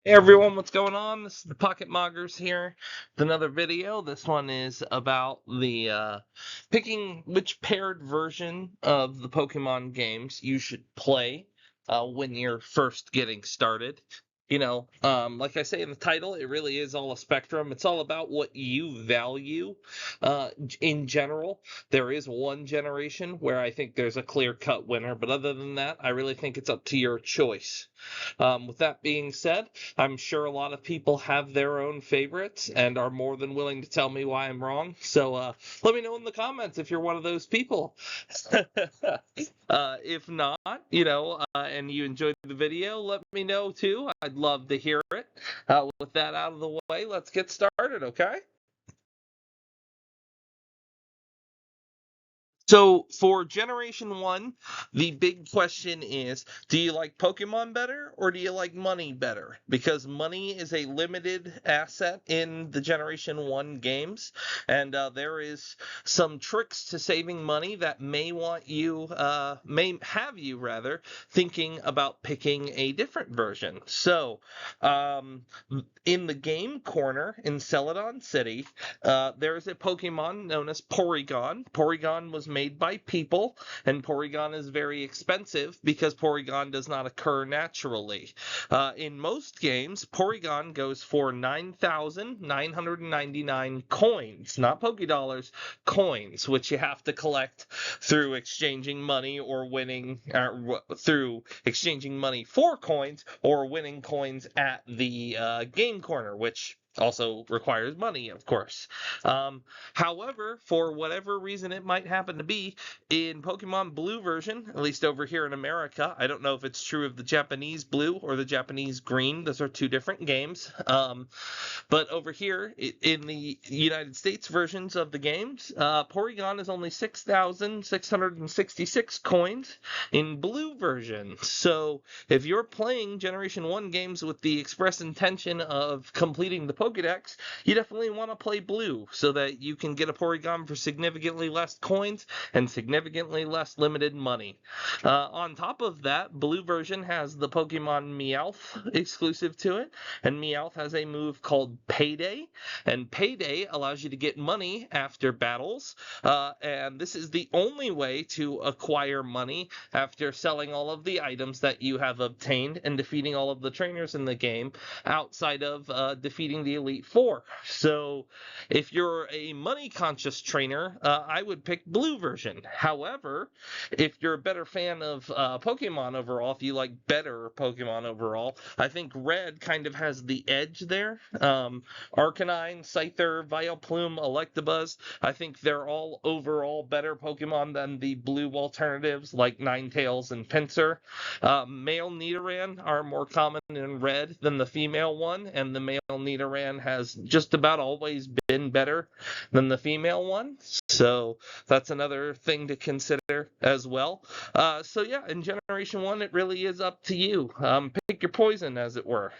Hey everyone, what's going on? This is the Pocket Moggers here with another video. This one is about the picking which paired version of the Pokemon games you should play when you're first getting started. Like I say in the title, it really is all a spectrum. It's all about what you value in general. There is one generation where I think there's a clear-cut winner, but other than that, I really think it's up to your choice. With that being said, I'm sure a lot of people have their own favorites and are more than willing to tell me why I'm wrong. So let me know in the comments if you're one of those people. If not, and you enjoyed the video, let me know too. I'd love to hear it. With that out of the way, let's get started, okay? So for Generation 1, the big question is, do you like Pokemon better or do you like money better? Because money is a limited asset in the Generation 1 games, and there is some tricks to saving money that may have you rather, thinking about picking a different version. So, in the game corner in Celadon City, there is a Pokemon known as Porygon. Porygon was made by people, and Porygon is very expensive because Porygon does not occur naturally. In most games, Porygon goes for 9,999 coins, not Pokédollars, coins, which you have to collect through exchanging money or winning, through exchanging money for coins or winning coins at the game corner, which also requires money, of course. However, for whatever reason it might happen to be, in Pokemon Blue version, at least over here in America, I don't know if it's true of the Japanese Blue or the Japanese Green. Those are two different games. But over here, in the United States versions of the games, Porygon is only 6,666 coins in Blue version. So if you're playing Generation 1 games with the express intention of completing the Pokédex, you definitely want to play Blue so that you can get a Porygon for significantly less coins and significantly less limited money. On top of that, Blue version has the Pokemon Meowth exclusive to it, and Meowth has a move called Payday, and Payday allows you to get money after battles, and this is the only way to acquire money after selling all of the items that you have obtained and defeating all of the trainers in the game outside of defeating the Elite Four. So if you're a money conscious trainer, I would pick Blue version. However, if you're a better fan of Pokemon overall, if you like better Pokemon overall, I think Red kind of has the edge there. Arcanine, Scyther, Vileplume, Electabuzz, I think they're all overall better Pokemon than the blue alternatives like Ninetales and Pinsir. Male Nidoran are more common in Red than the female one, and the male Nidoran has just about always been better than the female one. So that's another thing to consider as well. So yeah, in Generation 1, it really is up to you. Pick your poison, as it were.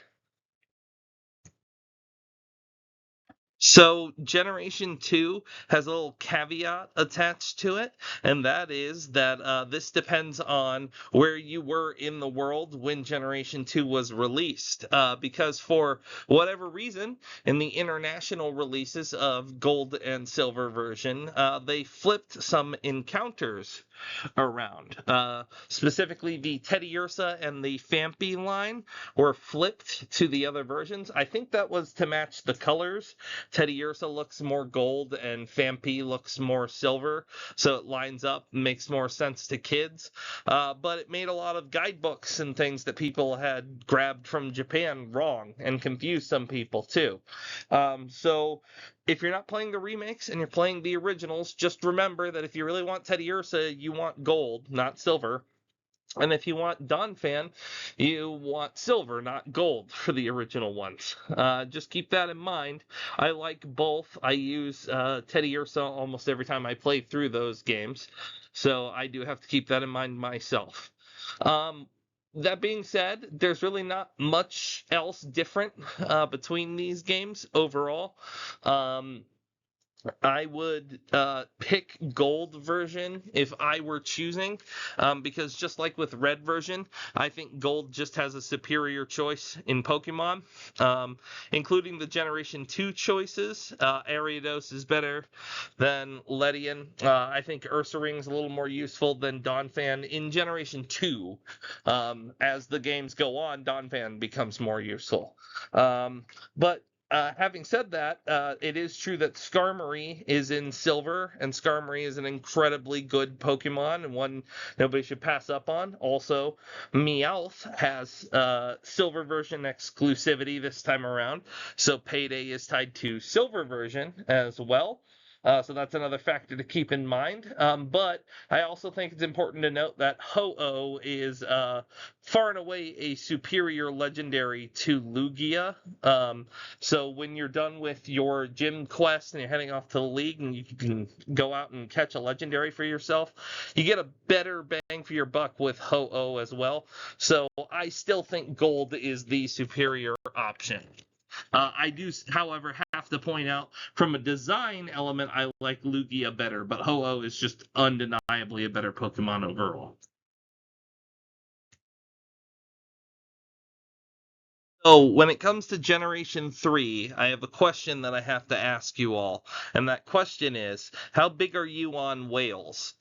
So Generation 2 has a little caveat attached to it, and that is that this depends on where you were in the world when Generation 2 was released. Because for whatever reason, in the international releases of Gold and Silver version, they flipped some encounters around. Specifically, the Teddiursa and the Fampy line were flipped to the other versions. I think that was to match the colors. Teddiursa looks more gold and Fampy looks more silver, so it lines up, makes more sense to kids. But it made a lot of guidebooks and things that people had grabbed from Japan wrong and confused some people too. So if you're not playing the remakes and you're playing the originals, just remember that if you really want Teddiursa, you want gold, not silver. And if you want Donphan, you want silver, not gold for the original ones. Just keep that in mind. I like both. I use Teddiursa almost every time I play through those games. So I do have to keep that in mind myself. That being said, there's really not much else different between these games overall. Um, I would pick gold version if I were choosing, because just like with red version, I think gold just has a superior choice in Pokemon, um, including the Generation 2 choices. Ariados is better than Ledian. I think Ursaring's a little more useful than Donphan in Generation 2. As the games go on, Donphan becomes more useful. But having said that, it is true that Skarmory is in Silver, and Skarmory is an incredibly good Pokemon and one nobody should pass up on. Also, Meowth has Silver version exclusivity this time around, so Payday is tied to Silver version as well. So that's another factor to keep in mind. But I also think it's important to note that Ho-Oh is far and away a superior legendary to Lugia. So when you're done with your gym quest and you're heading off to the league and you can go out and catch a legendary for yourself, you get a better bang for your buck with Ho-Oh as well. So I still think gold is the superior option. I do, however, have to point out from a design element, I like Lugia better, but Ho-Oh is just undeniably a better Pokemon overall. So, when it comes to Generation 3, I have a question that I have to ask you all. And that question is, how big are you on whales?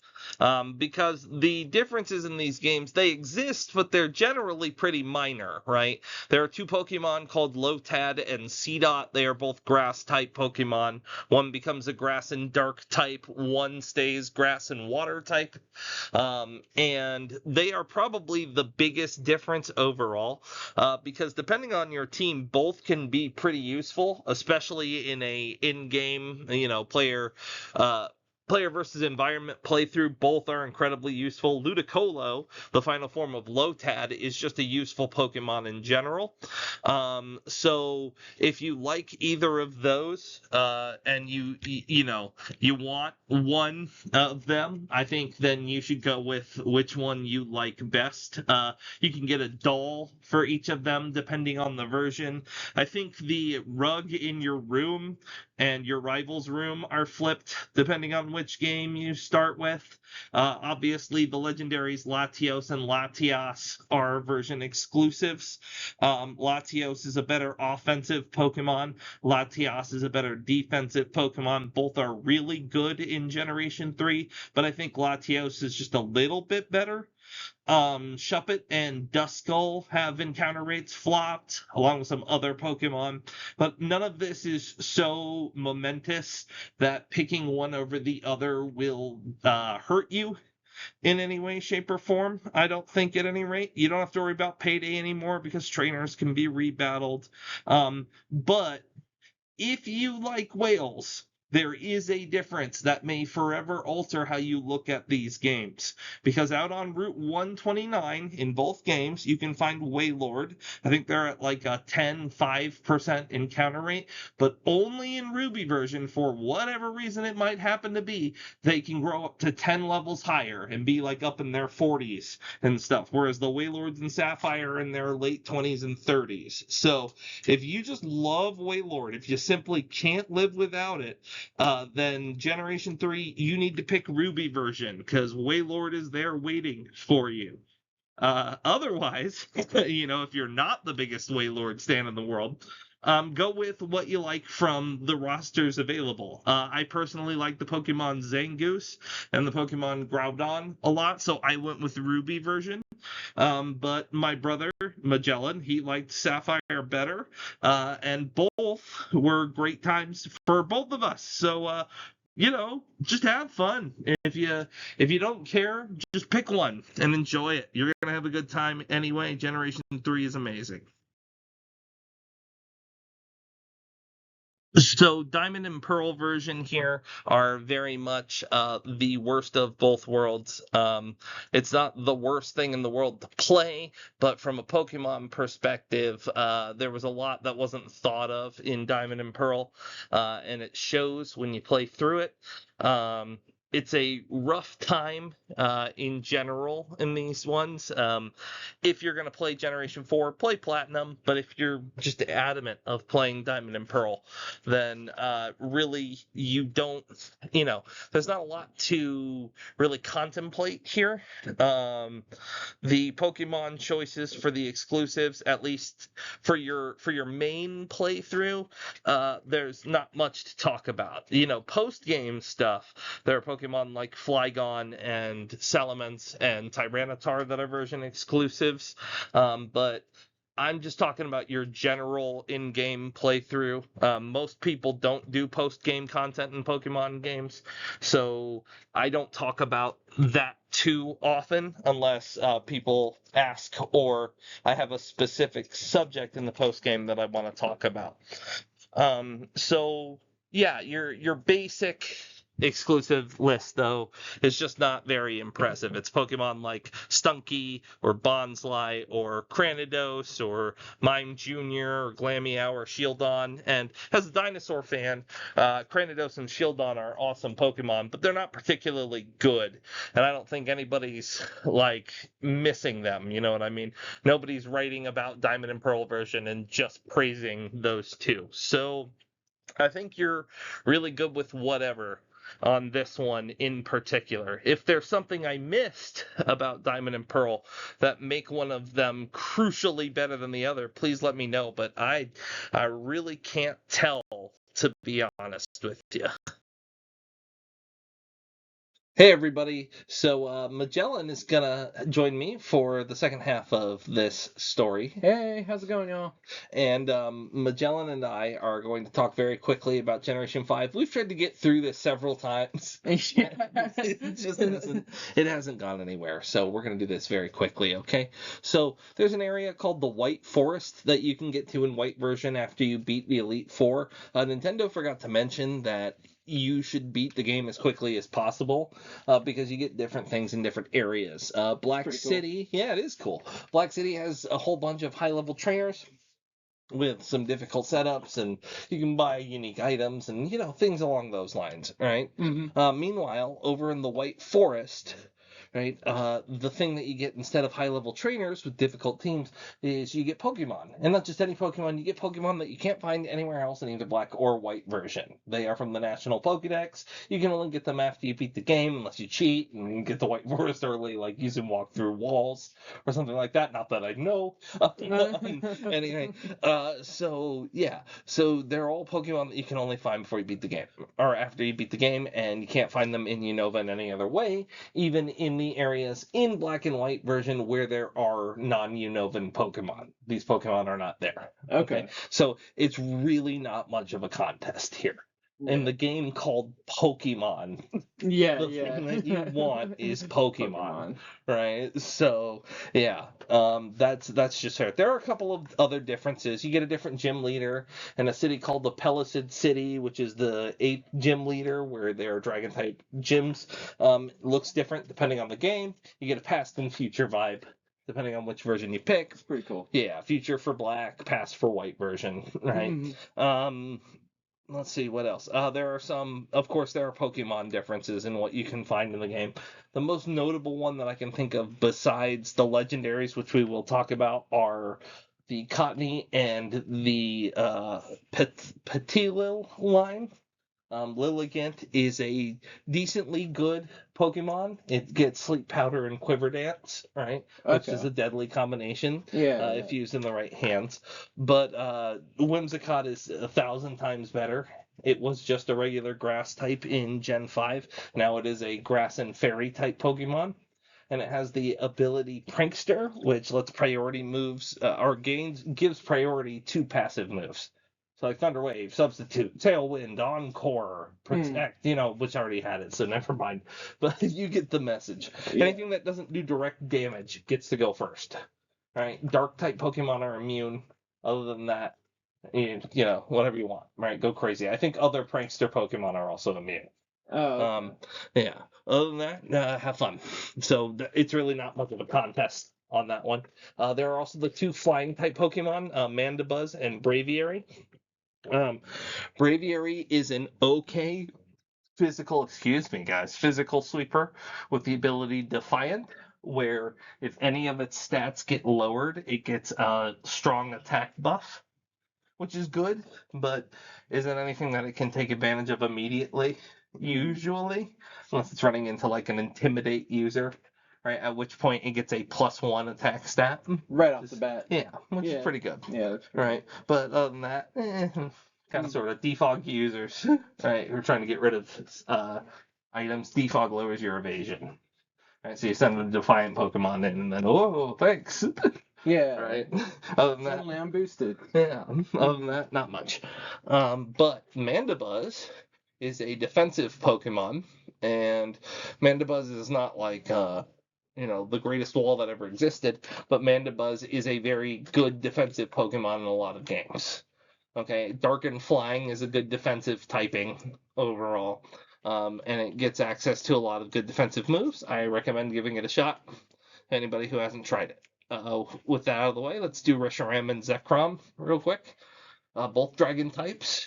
Because the differences in these games, they exist, but they're generally pretty minor, right? There are two Pokemon called Lotad and Seedot. They are both grass type Pokemon. One becomes a grass and dark type, one stays grass and water type. And they are probably the biggest difference overall, because depending on your team, both can be pretty useful, especially in a in-game, uh, player versus environment playthrough. Both are incredibly useful. Ludicolo, the final form of Lotad, is just a useful Pokemon in general. So if you like either of those, and you want one of them, I think then you should go with which one you like best. You can get a doll for each of them depending on the version. I think the rug in your room and your rival's room are flipped depending on which game you start with. Obviously, the legendaries Latios and Latias are version exclusives. Latios is a better offensive Pokemon. Latias is a better defensive Pokemon. Both are really good in Generation 3, but I think Latios is just a little bit better. Shuppet and Duskull have encounter rates flopped, along with some other Pokemon, but none of this is so momentous that picking one over the other will hurt you in any way, shape, or form. I don't think at any rate. You don't have to worry about Payday anymore because trainers can be rebattled. But if you like whales, there is a difference that may forever alter how you look at these games. Because out on Route 129 in both games, you can find Wailord. I think they're at like a 5% encounter rate, but only in Ruby version, for whatever reason it might happen to be, they can grow up to 10 levels higher and be like up in their 40s and stuff. Whereas the Wailords in Sapphire are in their late 20s and 30s. So if you just love Wailord, if you simply can't live without it, then Generation 3, you need to pick Ruby version because Wailord is there waiting for you. Otherwise, if you're not the biggest Wailord stan in the world, go with what you like from the rosters available. I personally like the Pokemon Zangoose and the Pokemon Groudon a lot, so I went with the Ruby version. But my brother, Magellan, he liked Sapphire better. And both were great times for both of us. So, just have fun. If you don't care, just pick one and enjoy it. You're gonna have a good time anyway. Generation 3 is amazing. So Diamond and Pearl version here are very much the worst of both worlds. It's not the worst thing in the world to play, but from a Pokemon perspective, there was a lot that wasn't thought of in Diamond and Pearl, and it shows when you play through it. Um, it's a rough time in general in these ones. If you're going to play Generation 4, play Platinum, but if you're just adamant of playing Diamond and Pearl, then really you don't, there's not a lot to really contemplate here. The Pokemon choices for the exclusives, at least for your main playthrough, there's not much to talk about. Post game stuff, there are Pokemon like Flygon and Salamence and Tyranitar that are version exclusives, but I'm just talking about your general in-game playthrough. Most people don't do post-game content in Pokemon games, so I don't talk about that too often unless people ask or I have a specific subject in the post-game that I want to talk about. So yeah, your basic exclusive list though is just not very impressive. It's Pokemon like Stunky or Bonsly or Cranidos or Mime Jr. or Glameow or Shieldon. And as a dinosaur fan, Cranidos and Shieldon are awesome Pokemon, but they're not particularly good. And I don't think anybody's like missing them. You know what I mean? Nobody's writing about Diamond and Pearl version and just praising those two. So I think you're really good with whatever on this one in particular. If there's something I missed about Diamond and Pearl that make one of them crucially better than the other, please let me know. But I really can't tell, to be honest with you. Hey everybody, so Magellan is gonna join me for the second half of this story. Hey, how's it going, y'all? And Magellan and I are going to talk very quickly about Generation 5. We've tried to get through this several times. It hasn't gone anywhere, so we're going to do this very quickly, okay? So there's an area called the White Forest that you can get to in White version after you beat the Elite Four. Nintendo forgot to mention that you should beat the game as quickly as possible because you get different things in different areas. Black City, cool. Yeah, it is cool. Black City has a whole bunch of high-level trainers with some difficult setups, and you can buy unique items and, things along those lines, right? Mm-hmm. Meanwhile, over in the White Forest, right, the thing that you get instead of high-level trainers with difficult teams is you get Pokemon. And not just any Pokemon, you get Pokemon that you can't find anywhere else in either Black or White version. They are from the National Pokédex. You can only get them after you beat the game, unless you cheat and get the White Forest early, like use them walk through walls or something like that. Not that I know. Anyway, so they're all Pokemon that you can only find before you beat the game, or after you beat the game, and you can't find them in Unova in any other way, even in the areas in Black and White version where there are non-Unovan Pokemon. These Pokemon are not there. Okay. So it's really not much of a contest here. Yeah. In the game called Pokemon, the thing that you want is Pokemon, right? So yeah, that's just fair. There are a couple of other differences. You get a different gym leader in a city called the Pellucid City, which is the 8th gym leader, where there are dragon type gyms. Looks different depending on the game. You get a past and future vibe depending on which version you pick. It's pretty cool. Yeah, future for Black, past for White version, right? Mm-hmm. Let's see what else. There are Pokemon differences in what you can find in the game. The most notable one that I can think of besides the legendaries, which we will talk about, are the Cottony and the Petilil line. Lilligant is a decently good Pokemon. It gets Sleep Powder and Quiver Dance, right? Okay. Which is a deadly combination if used in the right hands. But Whimsicott is 1,000 times better. It was just a regular grass type in Gen 5. Now it is a grass and fairy type Pokemon. And it has the ability Prankster, which lets priority moves, gives priority to passive moves. So like Thunder Wave, Substitute, Tailwind, Encore, Protect, which already had it, so never mind. But you get the message. Yeah. Anything that doesn't do direct damage gets to go first. Right? Dark type Pokemon are immune. Other than that, whatever you want. Right? Go crazy. I think other Prankster Pokemon are also immune. Oh. Okay. Yeah. Other than that, have fun. So it's really not much of a contest on that one. There are also the 2 flying type Pokemon, Mandibuzz and Braviary. Braviary is an okay physical sweeper with the ability Defiant, where if any of its stats get lowered, it gets a strong attack buff, which is good, but isn't anything that it can take advantage of immediately, usually, unless it's running into like an Intimidate user, right? At which point it gets a +1 attack stat. Right off the bat. Yeah, which is pretty good. Yeah, that's pretty Right, but other than that, kind of sort of defog users, right? Who are trying to get rid of items. Defog lowers your evasion. Right, so you send a Defiant Pokemon in, and then oh, thanks. Yeah. Right. Other than that, Suddenly I'm boosted. yeah. Other than that, not much. But Mandibuzz is a defensive Pokemon, and Mandibuzz is not like the greatest wall that ever existed, but Mandibuzz is a very good defensive Pokemon in a lot of games. Okay, Dark and Flying is a good defensive typing overall, and it gets access to a lot of good defensive moves. I recommend giving it a shot. Anybody who hasn't tried it. With that out of the way, let's do Reshiram and Zekrom real quick. Both dragon types.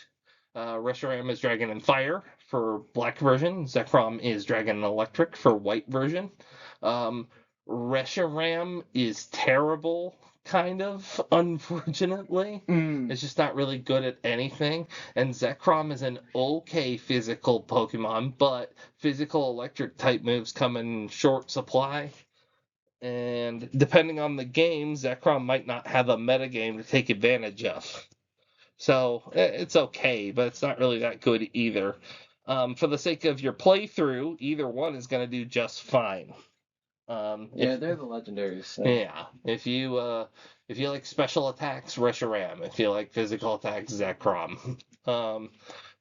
Reshiram is dragon and fire for black version. Zekrom is dragon and electric for white version. Reshiram is terrible, kind of, unfortunately. It's just not really good at anything. And Zekrom is an okay physical Pokemon, but physical electric type moves come in short supply. And depending on the game, Zekrom might not have a metagame to take advantage of. So it's okay, but it's not really that good either. For the sake of your playthrough, either one is going to do just fine. They're the legendaries. So. Yeah, if you like special attacks, Reshiram. If you like physical attacks, Zekrom.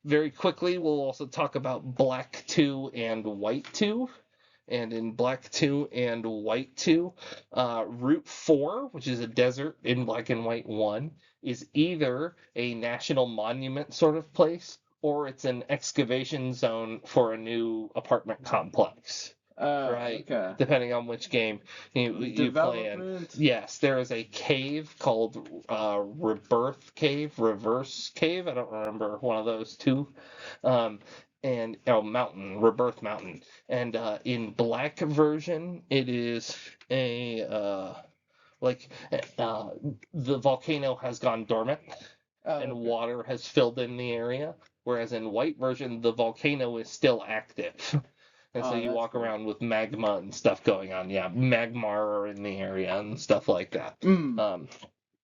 Very quickly, we'll also talk about Black 2 and White 2. And in Black 2 and White 2, Route 4, which is a desert in Black and White 1, is either a national monument sort of place, or it's an excavation zone for a new apartment complex. Right, okay. Depending on which game you play in. Yes, there is a cave called Rebirth Cave, Reverse Cave. I don't remember one of those two. And Mountain, Rebirth Mountain. And in black version, it is a the volcano has gone dormant and water has filled in the area. Whereas in white version, the volcano is still active. And so you walk around with magma and stuff going on. Yeah, magmar in the area and stuff like that.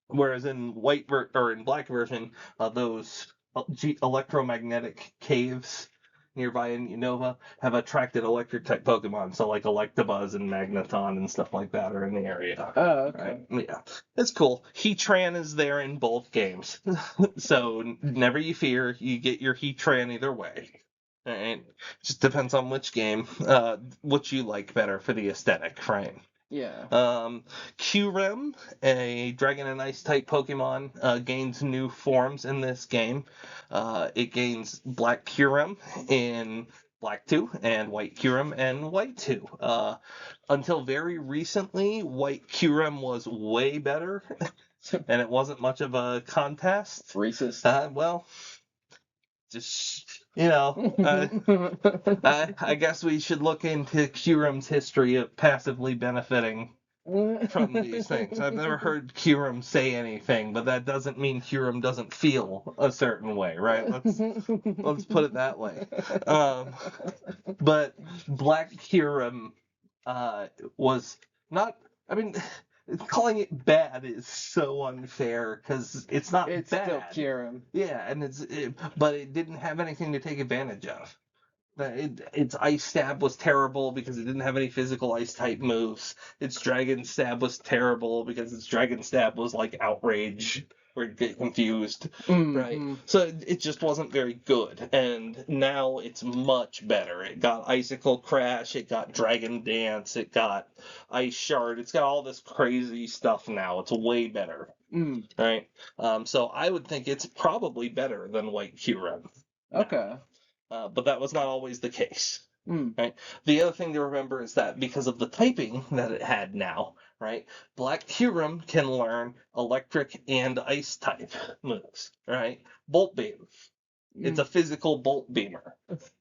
Whereas in in black version, those electromagnetic caves nearby in Unova have attracted electric type Pokemon. So like Electabuzz and Magneton and stuff like that are in the area. Oh, okay. Right? Yeah, it's cool. Heatran is there in both games. So never you fear, you get your Heatran either way. Right. Just depends on which game, what you like better for the aesthetic, right? Yeah. Kyurem, a Dragon and Ice type Pokemon, gains new forms in this game. It gains Black Kyurem in Black 2 and White Kyurem in White 2. Until very recently, White Kyurem was way better, and it wasn't much of a contest. Racist. Well, just... I guess we should look into Kyurem's history of passively benefiting from these things. I've never heard Kyurem say anything, but that doesn't mean Kyurem doesn't feel a certain way, right? Let's put it that way. But Black Kyurem was not. I mean, calling it bad is so unfair because it's not it's bad. It's still Kyurem. Yeah, and but it didn't have anything to take advantage of. Its Ice Stab was terrible because it didn't have any physical Ice type moves. Its Dragon Stab was terrible because its Dragon Stab was like Outrage, where you get confused, right? So it just wasn't very good, and now it's much better. It got Icicle Crash, it got Dragon Dance, it got Ice Shard, it's got all this crazy stuff now. It's way better, right? So I would think it's probably better than White Kyurem. Okay. But that was not always the case. Right? The other thing to remember is that because of the typing that it had now, right, Black Kyurem can learn electric and ice type moves, right? Bolt Beam. It's a physical bolt beamer.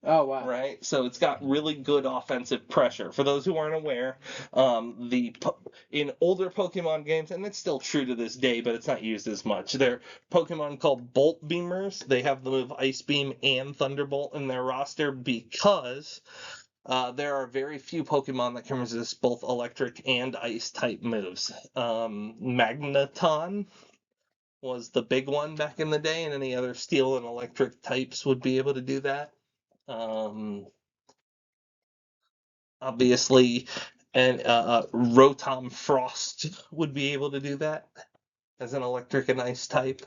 Oh, wow. Right? So it's got really good offensive pressure. For those who aren't aware, in older Pokemon games, and it's still true to this day, but it's not used as much, they're Pokemon called Bolt Beamers. They have the move Ice Beam and Thunderbolt in their roster because there are very few Pokemon that can resist both electric and ice type moves. Magneton was the big one back in the day, and any other steel and electric types would be able to do that. Obviously, and Rotom Frost would be able to do that as an electric and ice type.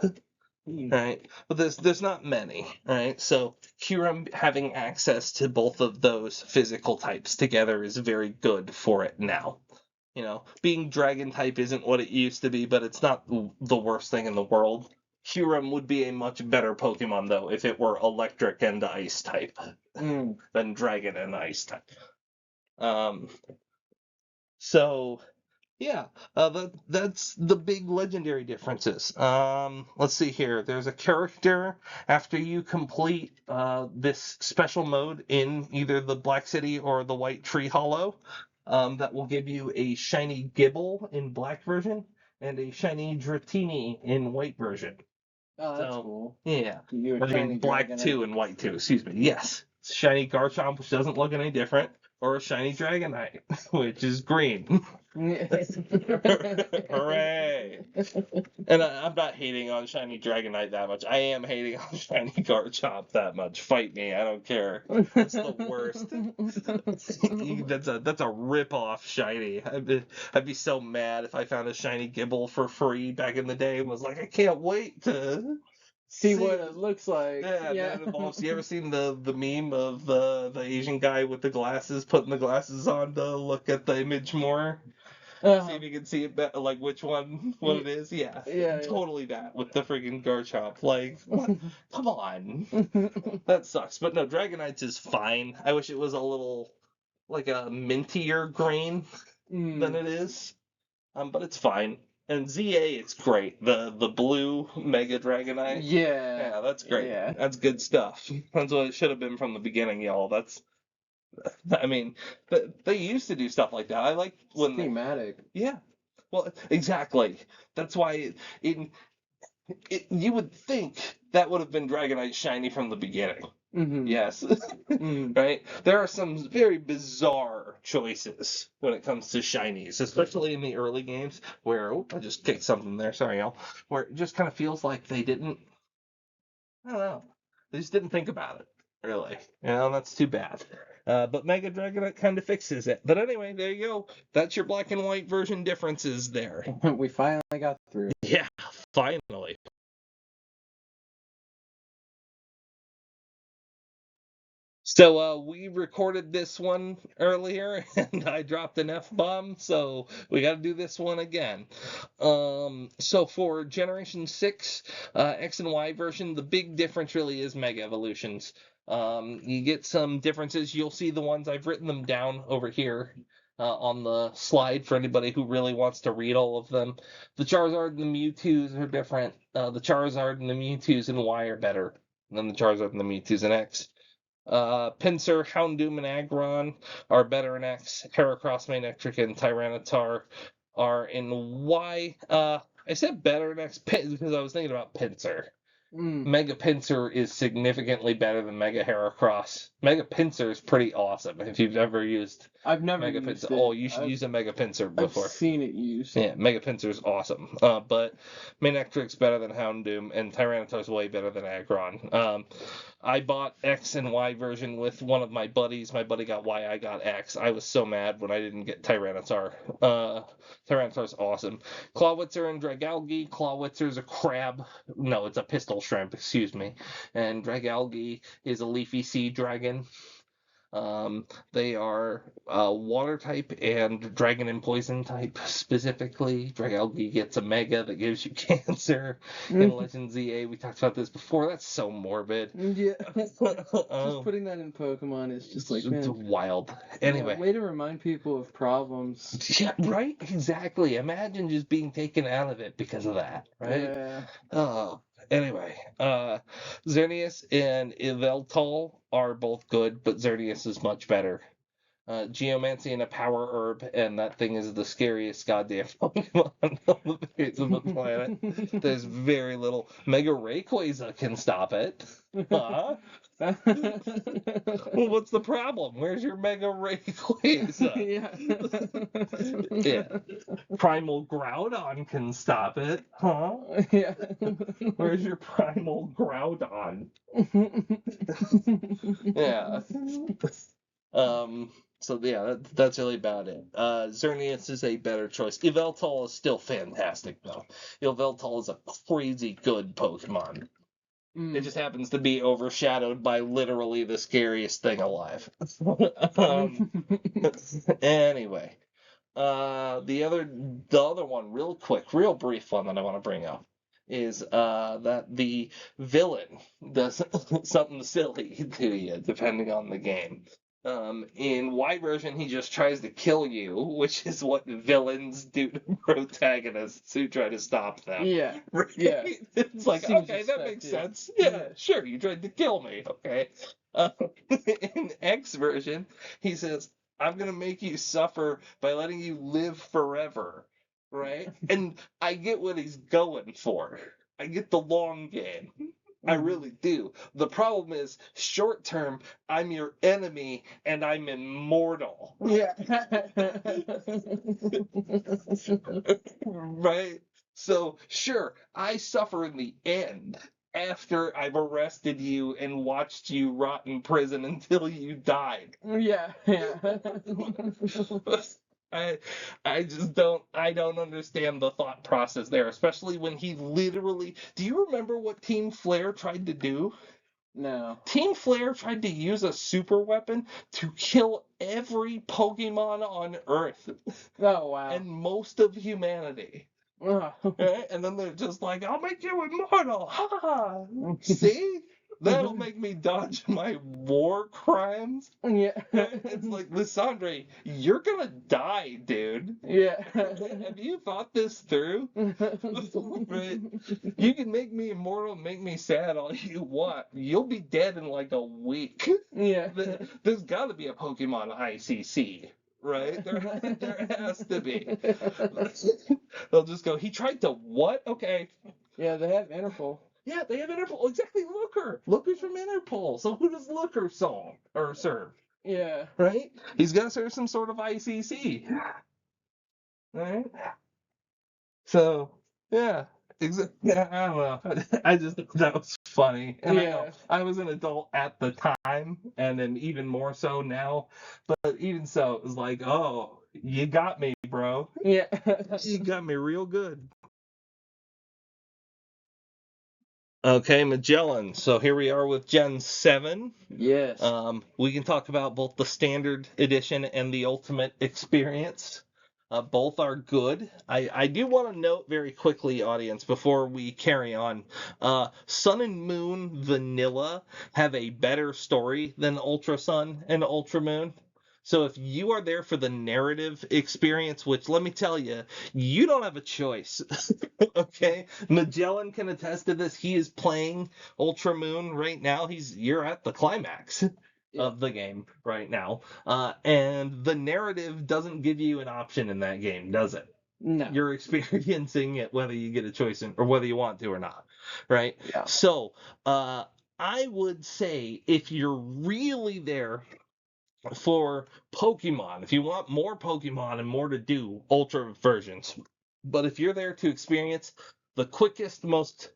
Right, but there's not many, right? So Kyurem having access to both of those physical types together is very good for it now. Being dragon type isn't what it used to be, but it's not the worst thing in the world. Kyurem would be a much better Pokemon, though, if it were electric and ice type than dragon and ice type. So yeah, that's the big legendary differences. Let's see here. There's a character after you complete this special mode in either the Black City or the White Tree Hollow, that will give you a shiny Gibble in Black version and a shiny Dratini in White version. Oh, that's cool. Yeah. Black 2 and White 2, excuse me. Yes. Shiny Garchomp, which doesn't look any different, or a shiny Dragonite, which is green. Hooray! And I'm not hating on shiny Dragonite that much. I am hating on shiny Garchomp that much. Fight me, I don't care. It's the worst. That's a rip-off shiny. I'd be so mad if I found a shiny Gibble for free back in the day and was like, I can't wait to see what it looks like. Yeah. That involves. You ever seen the meme of the Asian guy with the glasses putting the glasses on to look at the image more? See if you can see it better, like which one it is. Yeah, totally that with the freaking Garchomp. Like, come on, that sucks. But no, Dragonite's is fine. I wish it was a little like a mintier green than it is, but it's fine. And ZA, it's great. The blue Mega Dragonite. Yeah, that's great. Yeah. That's good stuff. That's what it should have been from the beginning, y'all. I mean, they used to do stuff like that. I like when thematic. Yeah. Well, exactly. That's why you would think that would have been Dragonite shiny from the beginning. Mm-hmm. Yes. Right? There are some very bizarre choices when it comes to shinies, especially in the early games where, I just kicked something there, sorry y'all, where it just kind of feels like they didn't, I don't know, they just didn't think about it, really. That's too bad. But Mega Dragonite kind of fixes it. But anyway, there you go. That's your black and white version differences there. We finally got through. Yeah, finally. So we recorded this one earlier, and I dropped an F-bomb, so we got to do this one again. So for Generation 6, X and Y version, the big difference really is Mega Evolutions. You get some differences. You'll see the ones, I've written them down over here on the slide for anybody who really wants to read all of them. The Charizard and the Mewtwo's are different. The Charizard and the Mewtwo's in Y are better than the Charizard and the Mewtwo's in X. Pinsir, Houndoom, and Aggron are better in X. Heracross, Manectric, and Tyranitar are in Y. I said better in X because I was thinking about Pinsir. Mega Pinsir is significantly better than Mega Heracross. Mega Pinsir is pretty awesome if you've ever used I've never Mega used Pinsir. it. Oh, you should use a Mega Pinsir before. I've seen it used. Yeah, Mega Pinsir is awesome. But Manectric's better than Houndoom, and Tyranitar's way better than Aggron. I bought X and Y version with one of my buddies. My buddy got Y, I got X. I was so mad when I didn't get Tyranitar. Tyranitar's awesome. Clawitzer and Dragalge. Clawitzer's a crab. No, it's a pistol shrimp, excuse me. And Dragalge is a leafy sea dragon. They are water type and dragon and poison type specifically. Dragalge gets a mega that gives you cancer. In Legend ZA, we talked about this before. That's so morbid. Yeah. Just putting that in Pokemon is just like, it's wild. Anyway. Way to remind people of problems. Yeah, right? Exactly. Imagine just being taken out of it because of that, right? Yeah. Oh, Anyway, Xerneas and Yveltal are both good, but Xerneas is much better. Geomancy and a power herb, and that thing is the scariest goddamn Pokemon on the face of the planet. There's very little. Mega Rayquaza can stop it. Huh? Well, what's the problem? Where's your Mega Rayquaza? Yeah. Primal Groudon can stop it. Huh? Yeah. Where's your Primal Groudon? Yeah. So yeah, that's really about it. Xerneas is a better choice. Yveltal is still fantastic though. Yveltal is a crazy good Pokemon. It just happens to be overshadowed by literally the scariest thing alive. Anyway, the other one, real quick, real brief one that I want to bring up is that the villain does something silly to you depending on the game. In Y version, he just tries to kill you, which is what villains do to protagonists who try to stop them. Yeah. Right? Yeah. It's like, Seems okay, that makes expected. sense. Yeah, sure, you tried to kill me. Okay. In X version, he says, I'm going to make you suffer by letting you live forever. Right? And I get what he's going for. I get the long game. I really do. The problem is, short term, I'm your enemy and I'm immortal. Yeah. Right? So, sure, I suffer in the end after I've arrested you and watched you rot in prison until you died. Yeah. I just don't understand the thought process there, especially when he literally. Do you remember what Team Flare tried to do? No. Team Flare tried to use a super weapon to kill every Pokemon on Earth. Oh wow. And most of humanity. Oh. Right? And then they're just like, I'll make you immortal. Ha ha. See? That'll make me dodge my war crimes. Yeah. It's like, Lissandre, you're gonna die, dude. Yeah. Have you thought this through? Right? You can make me immortal, make me sad all you want. You'll be dead in like a week. Yeah. There's gotta be a Pokemon ICC. Right? There has to be. They'll just go, he tried to what? Okay. Yeah, they have Interpol. Yeah, they have Interpol. Exactly, Looker. Looker's from Interpol. So who does Looker serve? Yeah. Right? He's got to serve some sort of ICC. Right? So, yeah. Yeah, I don't know. I just thought that was funny. And Yeah. I was an adult at the time, and then even more so now. But even so, it was like, oh, you got me, bro. Yeah. You got me real good. Okay, Magellan. So here we are with Gen 7. Yes. We can talk about both the standard edition and the ultimate experience. Both are good. I do want to note very quickly, audience, before we carry on, Sun and Moon Vanilla have a better story than Ultra Sun and Ultra Moon. So if you are there for the narrative experience, which let me tell you, you don't have a choice. Okay? Magellan can attest to this. He is playing Ultra Moon right now. You're at the climax of the game right now. And the narrative doesn't give you an option in that game, does it? No. You're experiencing it whether you get a choice or whether you want to or not. Right? Yeah. So, I would say if you're really there for Pokemon, if you want more Pokemon and more to do, Ultra versions. But if you're there to experience the quickest, most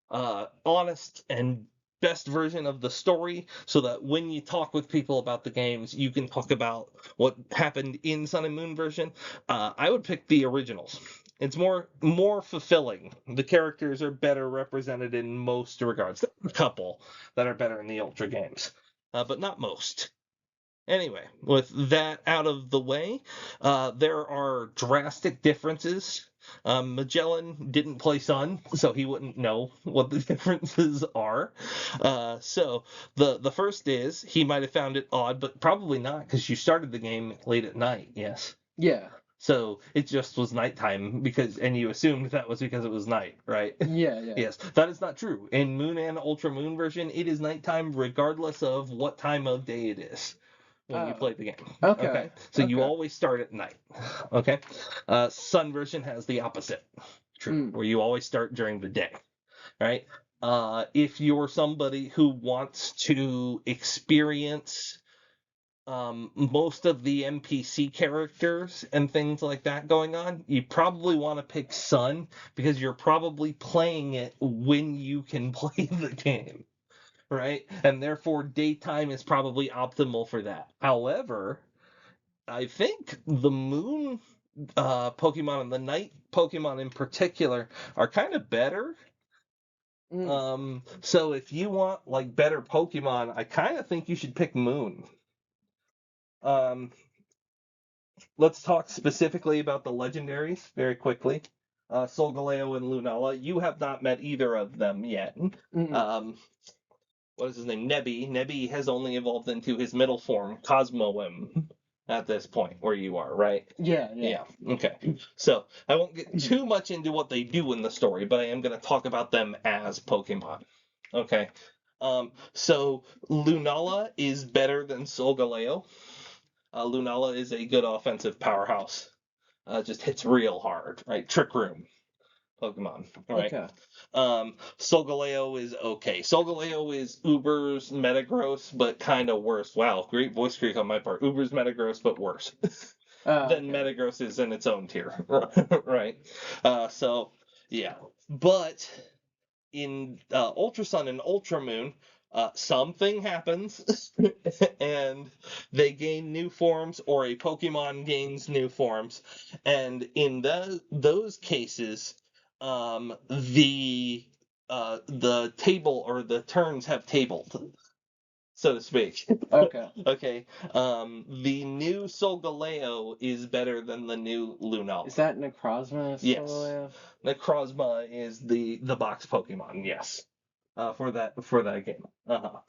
honest, and best version of the story, so that when you talk with people about the games, you can talk about what happened in Sun and Moon version, I would pick the originals. It's more fulfilling. The characters are better represented in most regards. There are a couple that are better in the Ultra games, but not most. Anyway, with that out of the way, there are drastic differences. Magellan didn't play Sun, so he wouldn't know what the differences are. So the first is he might have found it odd, but probably not because you started the game late at night. Yes. Yeah. So it just was nighttime and you assumed that was because it was night, right? Yeah. Yes, that is not true. In Moon and Ultra Moon version, it is nighttime regardless of what time of day it is when you play the game. Okay. So you always start at night. Okay. Sun version has the opposite. True. Where you always start during the day. Right? If you're somebody who wants to experience most of the NPC characters and things like that going on, you probably want to pick Sun because you're probably playing it when you can play the game, right? And therefore, daytime is probably optimal for that. However, I think the Moon Pokemon and the Night Pokemon in particular are kind of better. So if you want like better Pokemon, I kind of think you should pick Moon. Let's talk specifically about the legendaries very quickly. Solgaleo and Lunala. You have not met either of them yet. What is his name? Nebby. Nebby has only evolved into his middle form, Cosmoem, at this point where you are, right? Yeah. Okay. So I won't get too much into what they do in the story, but I am going to talk about them as Pokemon. Okay. So Lunala is better than Solgaleo. Lunala is a good offensive powerhouse. Just hits real hard, right? Trick Room Pokemon, right? Okay. Solgaleo is okay. Solgaleo is Uber's Metagross, but kind of worse. Wow, great voice creak on my part. Uber's Metagross, but worse than Metagross is in its own tier, right? So, yeah. But in Ultra Sun and Ultra Moon, something happens and they gain new forms, or a Pokemon gains new forms. And in those cases, the table or the turns have tabled, so to speak. Okay. Okay. The new Solgaleo is better than the new Lunala. Is that Necrozma? Yes. Necrozma is the box Pokemon. Yes. For that game. But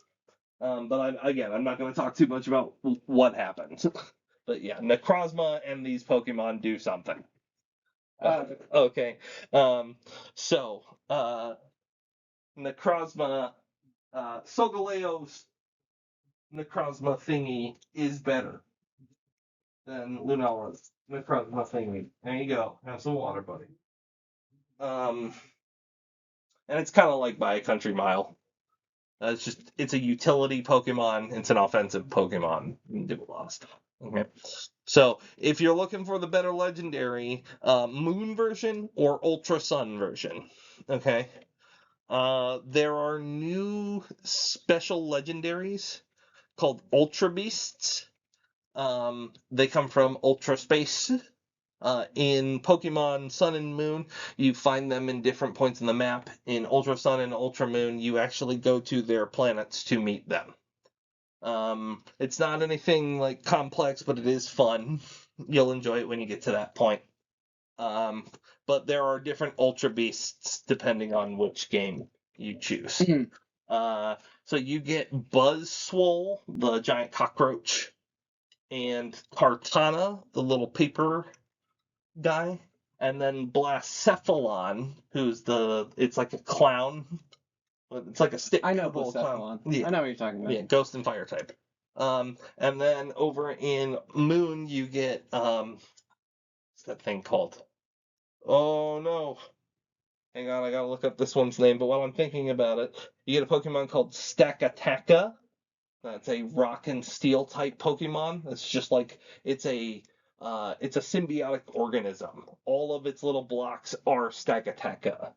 I'm not going to talk too much about what happens. But yeah, Necrozma and these Pokemon do something. Okay. So Necrozma, Solgaleo's Necrozma thingy is better than Lunala's Necrozma thingy. There you go. Have some water, buddy. And it's kind of like by a country mile. It's a utility Pokemon. It's an offensive Pokemon. You can do a lot of stuff. Okay. So if you're looking for the better legendary, Moon version or Ultra Sun version, okay. There are new special legendaries called Ultra Beasts. They come from Ultra Space. In Pokemon Sun and Moon, you find them in different points in the map. In Ultra Sun and Ultra Moon, you actually go to their planets to meet them. It's not anything like complex, but it is fun. You'll enjoy it when you get to that point. But there are different Ultra Beasts depending on which game you choose. So you get Buzzswole, the giant cockroach, and Kartana, the little paper guy, and then Blacephalon, it's like a clown. It's like a stick. I know Blacephalon. Yeah. I know what you're talking about. Yeah, ghost and fire type. And then over in Moon you get what's that thing called? Oh no. Hang on, I gotta look up this one's name, but while I'm thinking about it, you get a Pokemon called Stakataka. That's a rock and steel type Pokemon. It's just like it's a symbiotic organism. All of its little blocks are Stakataka.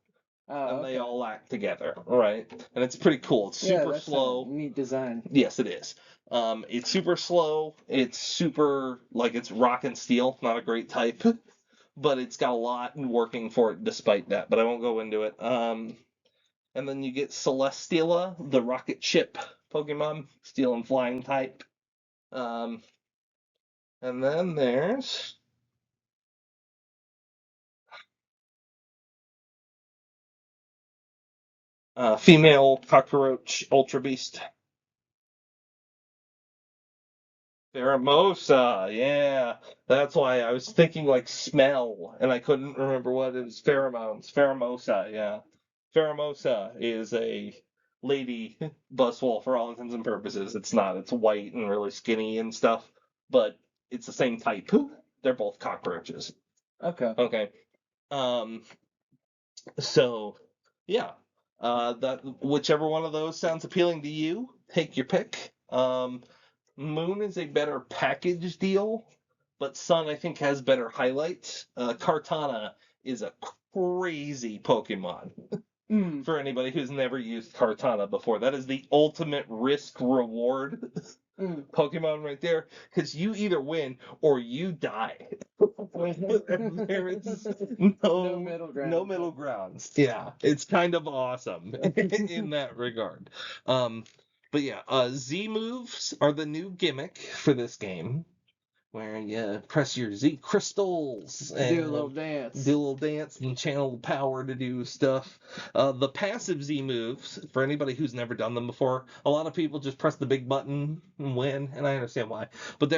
And they all act together, right? And it's pretty cool. It's super slow. Neat design. Yes, it is. It's super slow. It's super it's rock and steel. Not a great type, but it's got a lot working for it despite that. But I won't go into it. And then you get Celesteela, the rocket ship Pokemon, steel and flying type. And then there's female cockroach Ultra Beast. Pheromosa, yeah. That's why I was thinking like smell, and I couldn't remember what it was. Pheromones. Pheromosa, yeah. Pheromosa is a lady buswell for all intents and purposes. It's not. It's white and really skinny and stuff, but it's the same type. They're both cockroaches. Okay. Okay. Um. So, yeah. That whichever one of those sounds appealing to you, take your pick. Moon is a better package deal, but Sun, I think, has better highlights. Kartana is a crazy Pokemon for anybody who's never used Kartana before. That is the ultimate risk reward Pokemon right there, because you either win or you die. There is no middle grounds. Yeah, it's kind of awesome in that regard. But yeah, Z moves are the new gimmick for this game, where you press your Z crystals and do a little dance and channel the power to do stuff. The passive Z moves, for anybody who's never done them before, a lot of people just press the big button and win, and I understand why. But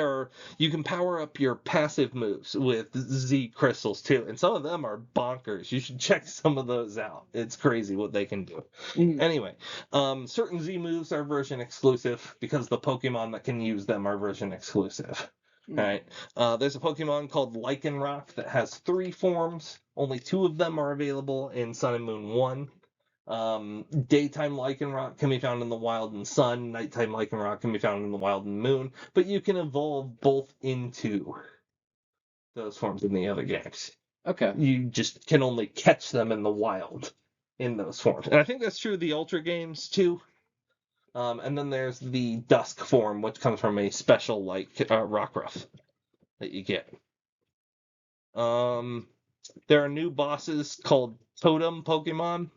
you can power up your passive moves with Z crystals too, and some of them are bonkers. You should check some of those out. It's crazy what they can do. Anyway, certain Z moves are version exclusive because the Pokemon that can use them are version exclusive. Right. There's a Pokemon called Lycanroc that has 3 forms. Only 2 of them are available in Sun and Moon 1. Daytime Lycanroc can be found in the wild in Sun. Nighttime Lycanroc can be found in the wild in Moon. But you can evolve both into those forms in the other games. Okay. You just can only catch them in the wild in those forms. And I think that's true of the Ultra games too. And then there's the Dusk form, which comes from a special Rockruff that you get. There are new bosses called Totem Pokemon,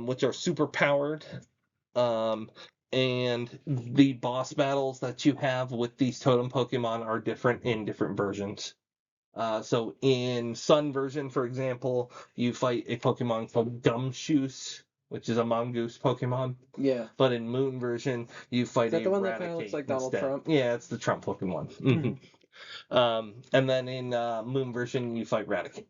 which are super powered. And the boss battles that you have with these Totem Pokemon are different in different versions. So in Sun version, for example, you fight a Pokemon called Gumshoos, which is a mongoose Pokemon. Yeah. But in Moon version, you fight a Raticate. Is that the one that kind of looks like Donald Trump? Yeah, it's the Trump Pokemon. And then in Moon version, you fight Raticate.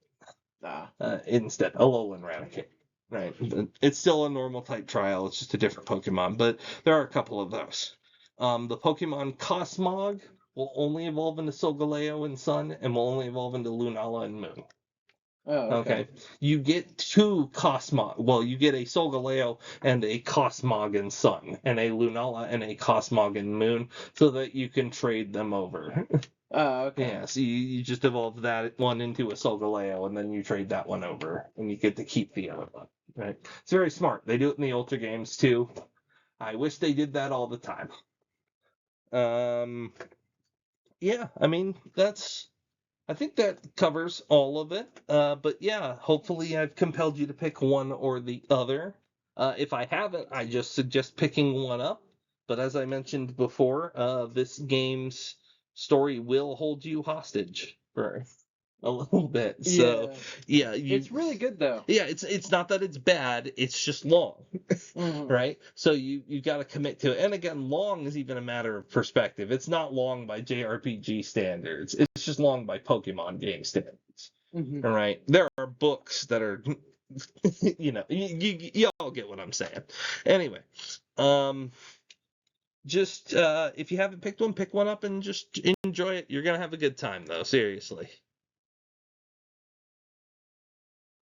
Instead, Alolan Raticate. Right. It's still a normal type trial. It's just a different Pokemon, but there are a couple of those. The Pokemon Cosmog will only evolve into Solgaleo in Sun and will only evolve into Lunala in Moon. Oh, okay. You get 2 Cosmog. Well, you get a Solgaleo and a Cosmog in Sun, and a Lunala and a Cosmog in Moon, so that you can trade them over. Oh, okay. Yeah, so you just evolve that one into a Solgaleo, and then you trade that one over, and you get to keep the other one. Right? It's very smart. They do it in the Ultra games too. I wish they did that all the time. Yeah, I mean I think that covers all of it. But yeah, hopefully I've compelled you to pick one or the other. If I haven't, I just suggest picking one up. But as I mentioned before, this game's story will hold you hostage for a little bit. So yeah, it's really good though. Yeah, it's not that it's bad, it's just long. Right? So you got to commit to it. And again, long is even a matter of perspective. It's not long by JRPG standards. It's just long by Pokemon game standards. All right? There are books that are you all get what I'm saying. Anyway, just if you haven't picked one, pick one up and just enjoy it. You're going to have a good time though, seriously.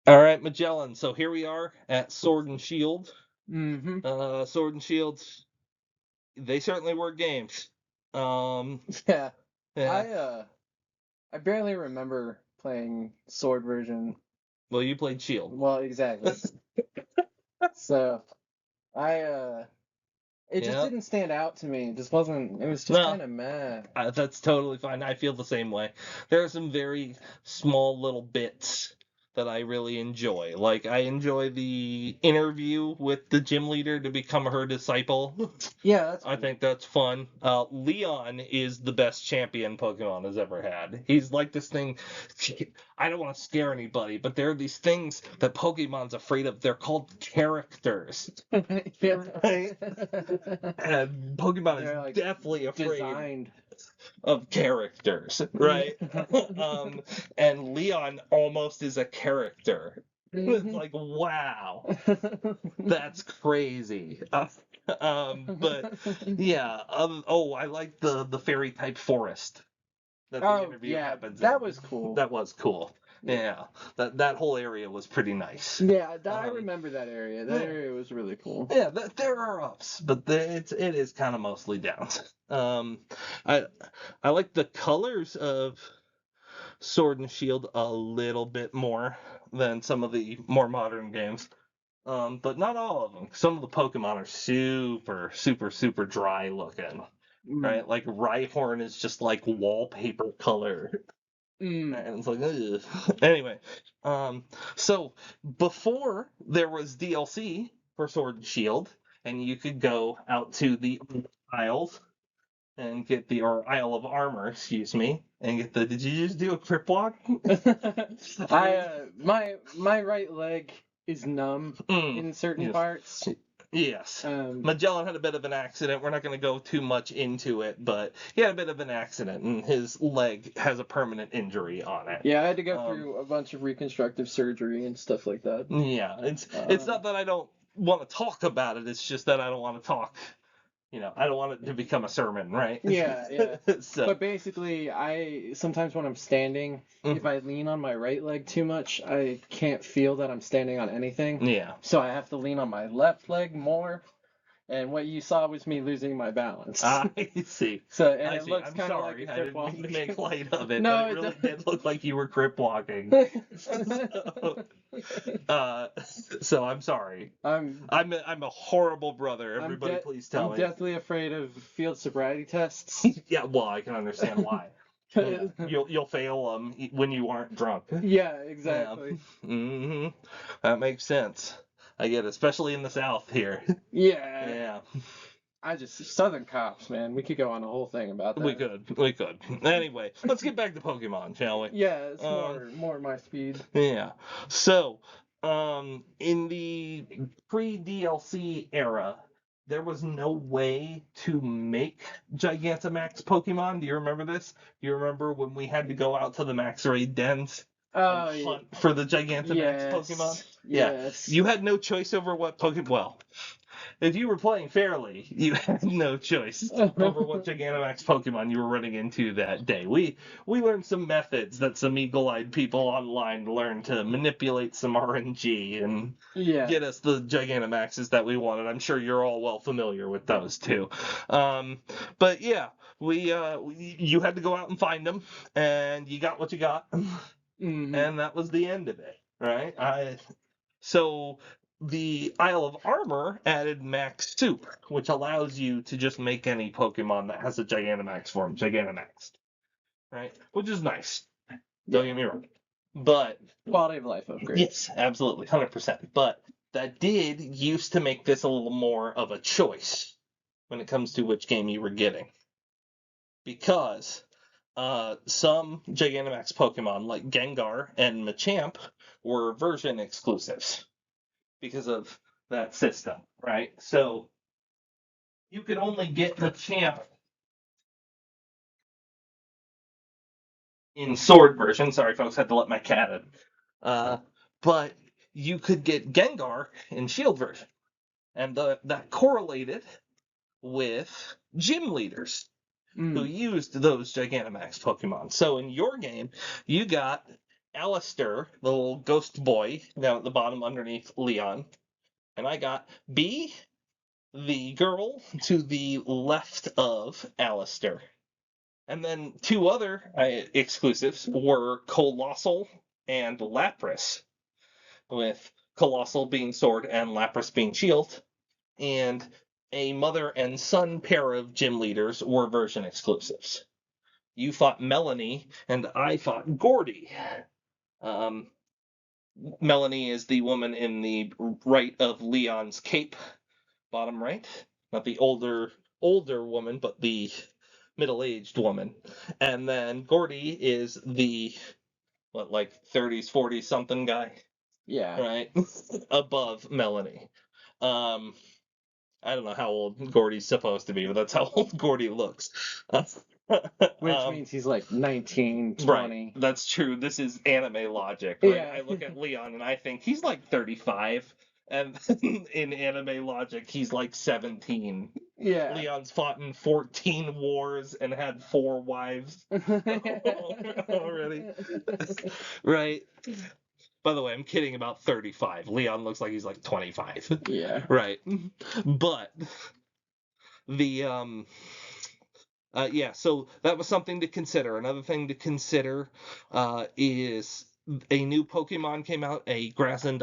All right, Magellan. So here we are at Sword and Shield. Sword and Shield, they certainly were games. Yeah. I barely remember playing Sword version. Well, you played Shield. Well, exactly. So, it just didn't stand out to me. It just wasn't. It was just kind of meh. That's totally fine. I feel the same way. There are some very small little bits that I really enjoy. Like, I enjoy the interview with the gym leader to become her disciple. Yeah, that's I cool. think that's fun. Leon is the best champion Pokemon has ever had. He's like this thing. I don't want to scare anybody, but there are these things that Pokemon's afraid of. They're called characters. Yeah. Right? And Pokemon They're, is like, definitely afraid designed. of characters, right? And Leon almost is a character. It's like, wow, that's crazy. But yeah. Oh, I like the fairy type forest that the Oh, interview yeah, happens that in. was cool. That was cool. Yeah, that whole area was pretty nice. Yeah, I remember that area. That Yeah. area was really cool. Yeah, there are ups, but it is kind of mostly downs. I I like the colors of Sword and Shield a little bit more than some of the more modern games. But not all of them. Some of the Pokemon are super, super, super dry looking, right? Like Rhyhorn is just like wallpaper color. And it's like, ugh. Anyway, so before there was DLC for Sword and Shield, and you could go out to the aisles and get the or Isle of Armor, excuse me, and get the. Did you just do a crip walk? My right leg is numb in certain Yes. parts. Yes. Um, Magellan had a bit of an accident. We're not going to go too much into it, but he had a bit of an accident, and his leg has a permanent injury on it. Yeah, I had to go through a bunch of reconstructive surgery and stuff like that. Yeah, it's not that I don't want to talk about it. It's just that I don't want to talk. I don't want it to become a sermon, right? Yeah. So, But basically, sometimes when I'm standing, if I lean on my right leg too much, I can't feel that I'm standing on anything. yeah. So I have to lean on my left leg more. And what you saw was me losing my balance. I see. So and I it see. looks I'm kind of like sorry. a I crip didn't walk. mean to make light of it, No, but it it really doesn't. did look like you were crip walking. So I'm sorry. I'm a horrible brother. Everybody, please tell I'm me. deathly afraid of field sobriety tests. Yeah, well, I can understand why. Yeah. You'll fail them when you aren't drunk. Yeah, exactly. Yeah. That makes sense. I get it, especially in the South here. Yeah. Yeah. Southern cops, man. We could go on a whole thing about that. We could. Anyway, let's get back to Pokemon, shall we? Yeah, it's more my speed. Yeah. So, in the pre-DLC era, there was no way to make Gigantamax Pokemon. Do you remember this? Do you remember when we had to go out to the Max Raid dens and hunt for the Gigantamax Pokemon? Yes. Yeah. You had no choice over what Pokemon. Well, if you were playing fairly, you had no choice over what Gigantamax Pokemon you were running into that day. We learned some methods that some eagle-eyed people online learned to manipulate some RNG and get us the Gigantamaxes that we wanted. I'm sure you're all well familiar with those too. But yeah, you had to go out and find them, and you got what you got, and that was the end of it, right? So the Isle of Armor added Max Soup, which allows you to just make any Pokemon that has a Gigantamax form Gigantamaxed, right? Which is nice. Don't get me wrong. But quality of life upgrade. Yes, absolutely, 100%. But that did used to make this a little more of a choice when it comes to which game you were getting. Because some Gigantamax Pokemon, like Gengar and Machamp, were version exclusives because of that system, right? So you could only get Machamp in Sword version. Sorry, folks, had to let my cat in. But you could get Gengar in Shield version. And that correlated with gym leaders who used those Gigantamax Pokemon. So in your game, you got Alistair, the little ghost boy, down at the bottom underneath Leon. And I got B, the girl to the left of Alistair. And then two other exclusives were Colossal and Lapras, with Colossal being Sword and Lapras being Shield. And a mother and son pair of gym leaders were version exclusives. You fought Melanie, and I fought Gordy. Melanie is the woman in the right of Leon's cape, bottom right. Not the older woman, but the middle-aged woman. And then Gordy is the like 30s, 40s something guy, Yeah. right? Above Melanie. Um, I don't know how old Gordy's supposed to be, but that's how old Gordy looks. Which means he's like 19, 20. Right, that's true. This is anime logic, right? Yeah. I look at Leon and I think he's like 35, and in anime logic, he's like 17. Yeah. Leon's fought in 14 wars and had 4 wives already. Right. By the way, I'm kidding about 35. Leon looks like he's like 25. Yeah. Right. But the yeah, so that was something to consider. Another thing to consider is a new Pokemon came out, a grass and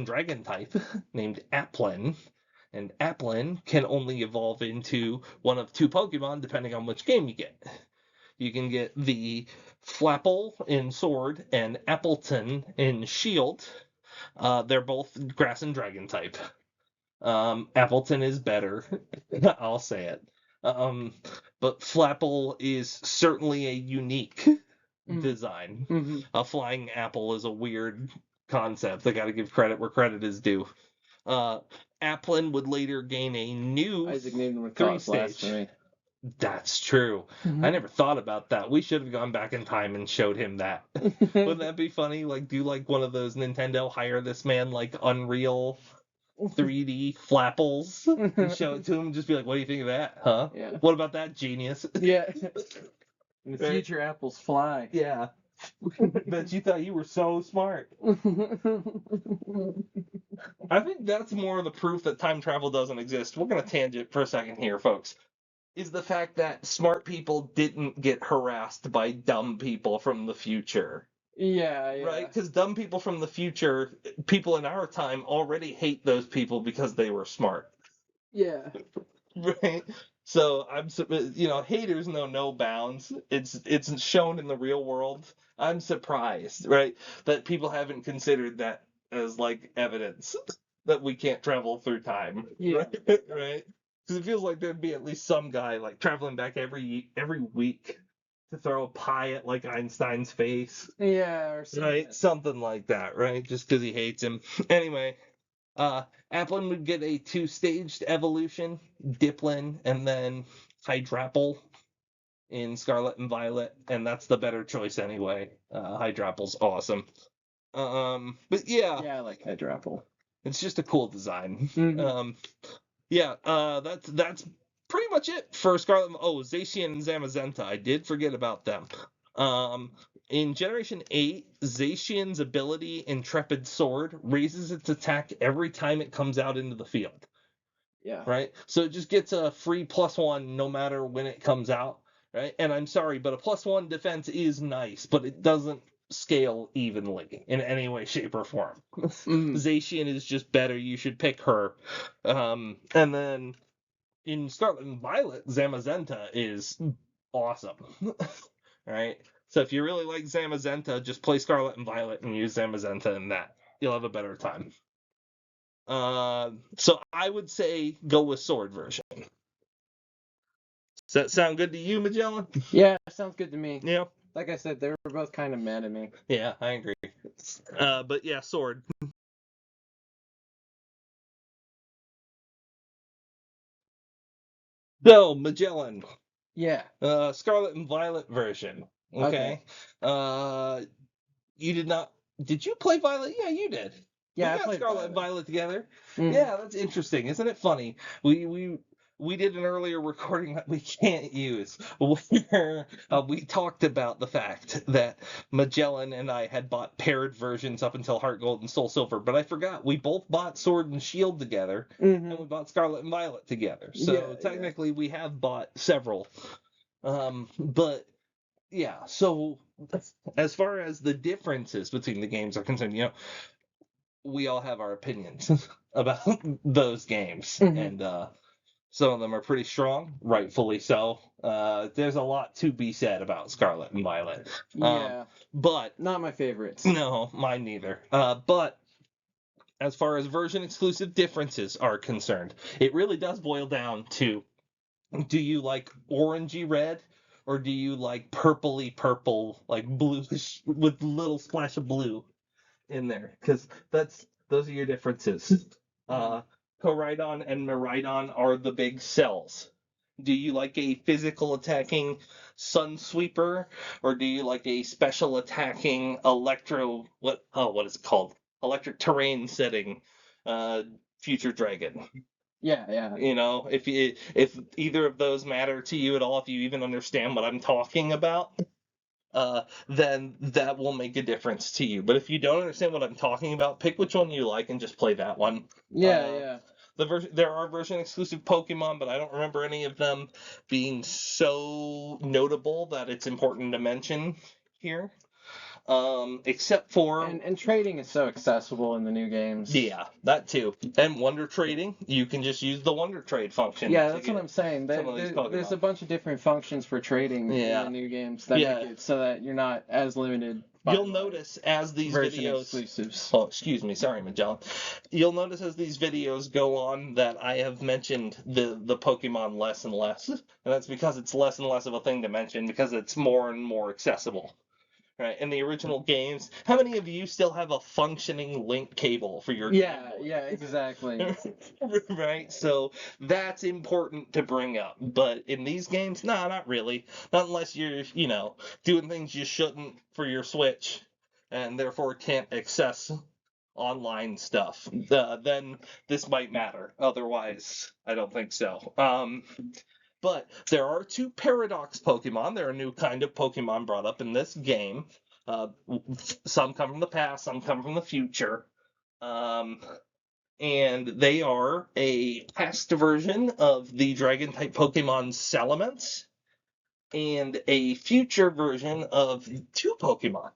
dragon type named Applin. And Applin can only evolve into one of 2 Pokemon depending on which game you get. You can get the Flapple in Sword and Appleton in Shield. They're both grass and dragon type. Appleton is better. I'll say it. But Flapple is certainly a unique design. Mm-hmm. A flying apple is a weird concept. I gotta give credit where credit is due. Applin would later gain a new Isaac Newton would 3-stage. That's true. Mm-hmm. I never thought about that. We should have gone back in time and showed him that. Wouldn't that be funny? Like, do like one of those Nintendo hire this man like Unreal 3D flapples and show it to him and just be like, what do you think of that? Huh? Yeah. What about that, genius? Yeah. In the future, apples fly. Yeah. Bet you thought you were so smart. I think that's more of the proof that time travel doesn't exist. We're going to tangent for a second here, folks. Is the fact that smart people didn't get harassed by dumb people from the future. Yeah. Right? Because dumb people from the future, people in our time already hate those people because they were smart. Yeah. Right? So haters know no bounds. It's shown in the real world. I'm surprised, right, that people haven't considered that as like evidence that we can't travel through time. Yeah. Right? Because it feels like there'd be at least some guy like traveling back every week to throw a pie at like Einstein's face. Yeah, or something. Right? Something like that, right? Just because he hates him. Anyway, Applin would get a 2-staged evolution, Diplin, and then Hydrapple in Scarlet and Violet, and that's the better choice anyway. Hydrapple's awesome. But yeah. Yeah, I like Hydrapple. It's just a cool design. Mm-hmm. That's pretty much it for Scarlet. Oh, Zacian and Zamazenta. I did forget about them. In Generation 8, Zacian's ability Intrepid Sword raises its attack every time it comes out into the field. Yeah. Right? So it just gets a free +1 no matter when it comes out. Right? And I'm sorry, but a +1 defense is nice, but it doesn't scale evenly in any way, shape, or form. Zacian is just better. You should pick her. And then in Scarlet and Violet, Zamazenta is awesome. Right? So if you really like Zamazenta, just play Scarlet and Violet and use Zamazenta in that. You'll have a better time. So I would say go with Sword version. Does that sound good to you, Magellan? Yeah, sounds good to me. Yeah. Like I said, they were both kind of mad at me. Yeah, I agree. But yeah, Sword. So, Magellan. Yeah. Scarlet and Violet version. Okay. You did not. Did you play Violet? Yeah, you did. Yeah, we I got played Scarlet and Violet together. Mm-hmm. Yeah, that's interesting. Isn't it funny? We did an earlier recording that we can't use where we talked about the fact that Magellan and I had bought paired versions up until Heart Gold and Soul Silver, but I forgot we both bought Sword and Shield together, and we bought Scarlet and Violet together. So technically we have bought several. But yeah, so as far as the differences between the games are concerned, we all have our opinions about those games, and Some of them are pretty strong, rightfully so. There's a lot to be said about Scarlet and Violet. Yeah, But not my favorites. no, mine neither. But as far as version exclusive differences are concerned, it really does boil down to, do you like orangey red, or do you like purpley purple, like bluish with little splash of blue in there? Because those are your differences. Koraidon and Miraidon are the big cells. Do you like a physical attacking Sun Sweeper, or do you like a special attacking what is it called? Electric terrain setting uh, Future Dragon? Yeah. You know, if either of those matter to you at all, if you even understand what I'm talking about, then that will make a difference to you. But if you don't understand what I'm talking about, pick which one you like and just play that one. Yeah. There are version exclusive Pokemon, but I don't remember any of them being so notable that it's important to mention here. Except for And trading is so accessible in the new games. yeah, that too. And Wonder Trading, you can just use the Wonder Trade function. Yeah, that's what I'm saying. There's a Pokemon. bunch of different functions for trading in the new games that make it so that you're not as limited by You'll notice as these version videos. exclusives. Oh, excuse me, sorry, Magellan. You'll notice as these videos go on that I have mentioned the Pokemon less and less, and that's because it's less and less of a thing to mention because it's more and more accessible. Right, in the original games, how many of you still have a functioning link cable for your Game Boy? Yeah, exactly. Right, so that's important to bring up. But in these games, nah, not really. Not unless you're, doing things you shouldn't for your Switch, and therefore can't access online stuff. Then this might matter. Otherwise, I don't think so. But there are two Paradox Pokemon. They're a new kind of Pokemon brought up in this game. Uh, some come from the past, some come from the future. Um, and they are a past version of the Dragon type Pokemon Salamence and a future version of two Pokemon,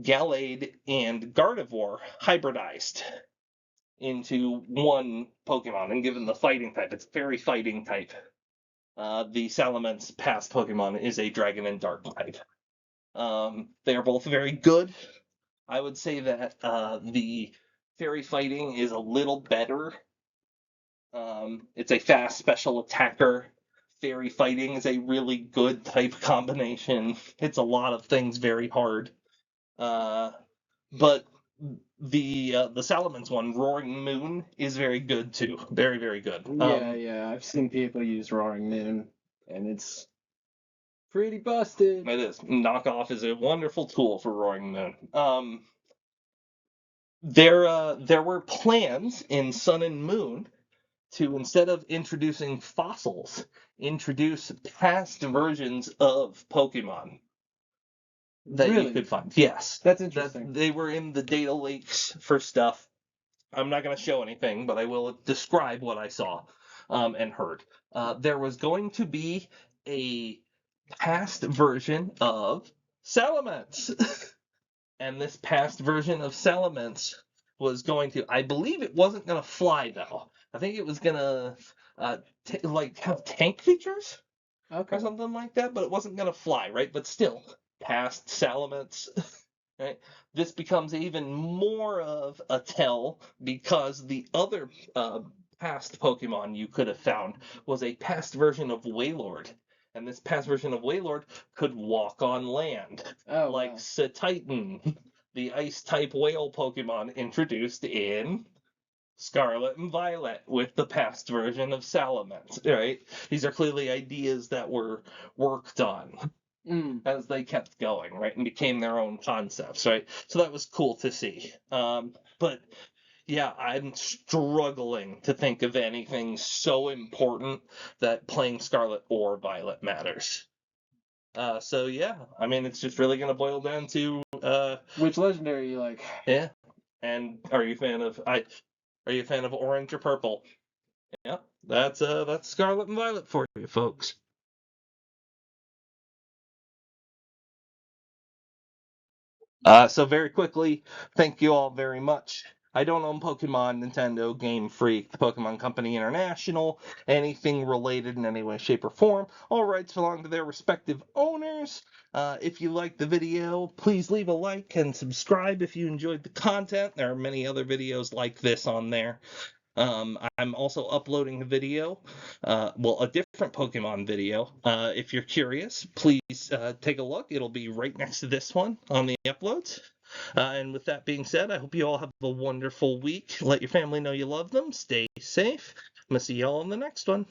Gallade and Gardevoir, hybridized into one Pokemon and given the fighting type. It's fairy fighting type. The Salamence past Pokemon is a Dragon and Dark type. They are both very good. I would say that the Fairy Fighting is a little better. It's a fast special attacker. Fairy Fighting is a really good type combination. It's a lot of things very hard. But the Salamence one, Roaring Moon, is very good too. Very, very good. Yeah. I've seen people use Roaring Moon, and it's pretty busted. It is. Knockoff is a wonderful tool for Roaring Moon. There were plans in Sun and Moon to, instead of introducing fossils, introduce past versions of Pokemon that you could find. Yes. That's interesting. They were in the data leaks for stuff. I'm not going to show anything, but I will describe what I saw and heard. There was going to be a past version of Salamence. And this past version of Salamence was going to, I believe it wasn't going to fly though. I think it was going to have tank features or something like that, but it wasn't going to fly, right? But still, past Salamence, right? This becomes even more of a tell because the other past Pokemon you could have found was a past version of Wailord. And this past version of Wailord could walk on land, like Satitan, the ice-type whale Pokemon introduced in Scarlet and Violet with the past version of Salamence, right? These are clearly ideas that were worked on as they kept going, right, and became their own concepts, right? So that was cool to see. But yeah, I'm struggling to think of anything so important that playing Scarlet or Violet matters. So yeah, I mean, it's just really gonna boil down to which legendary you like. Yeah, and are you a fan of orange or purple? Yeah, that's Scarlet and Violet for you, folks. So very quickly, thank you all very much I don't own Pokemon, Nintendo, Game Freak, the Pokemon Company International, anything related in any way, shape, or form. All rights belong to their respective owners. If you liked the video, please leave a like and subscribe if you enjoyed the content. There are many other videos like this on there. I'm also uploading a video, a different Pokemon video. If you're curious, please take a look. It'll be right next to this one on the uploads. And with that being said, I hope you all have a wonderful week. Let your family know you love them. Stay safe. I'm going to see you all in the next one.